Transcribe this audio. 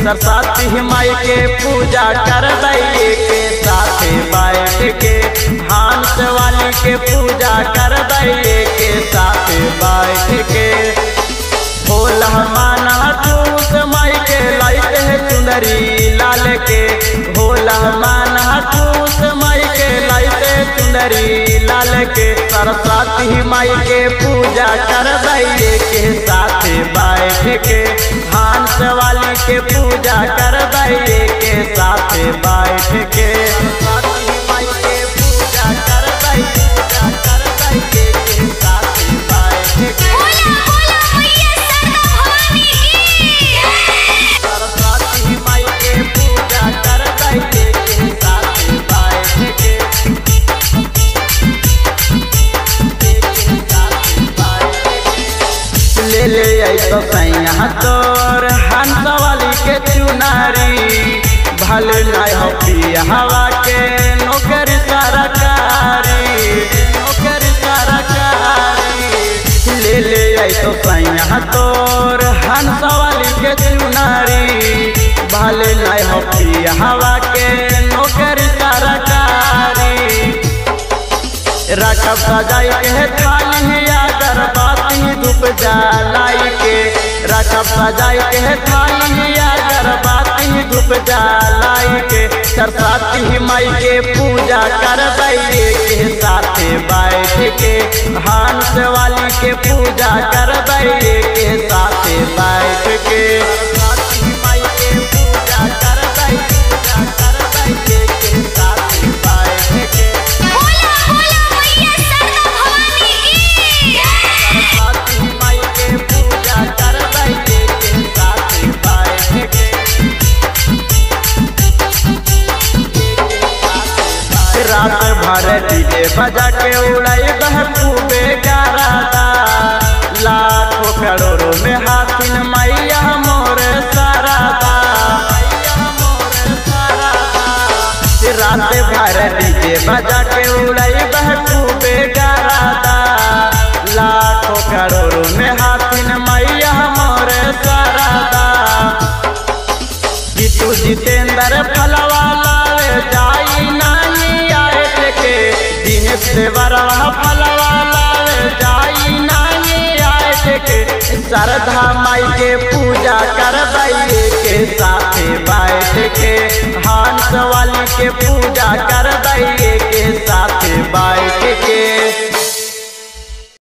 सरस्वती माई के पूजा करबैये के साथे बैठ के, हंस वाली के पूजा करबैये के साथे बैठ के। भोला माना चूस माई के लाइट है चुंदरी लाल के, भोला माना चूस माई के लाइट है चुंदरी लाल के। सरस्वती माई के पूजा करबैये के साथे बैठ के, हंस वाली के पूजा करबैये के साथे बैठ के। सरस्वती माई के पूजा करबैये के साथे बैठ के। सरस्वती माई के पूजा करबैये के साथे बैठ के। ले ले तो सैया तोर हंस वाली के चुनारी, भले नहीं हो पिया हवा के नौकरी सरकारी, नौकरी सरकारी। ले ले तो सैया तोर हंस वाली के चुनारी, भले नहीं हो पिया हवा के नौकरी सरकारी। रखब सजाई के थाली अगरबत्ती धूप जलाई के, रखब सजाई के थाली अगरबत्ती धूप जलाई के। सरस्वती माई के पूजा करबैये के साथे बैठ के, हंस वाली के पूजा करबैये के साथे बैठ के। सरस्वती माई के पूजा करबैये के साथे बैठ के। रात भर डीजे बजा के उड़ाई खूबे गारादा, लाखों करोड़ों में हाथिन मैया मोर सारादा। रात भर डीजे बजा के उड़ाई खूबे गारादा, लाखों करोड़ों में हाथिन मैया मोर सारादा। जीतू जितेंद्र फलवाला जाई नहीं आए के, दिनेश देवरवा फलवाला जाई नहीं आए के। शारदा माई के पूजा करबैये के साथे बैठ के, हंस वाली के पूजा करबैये के साथे।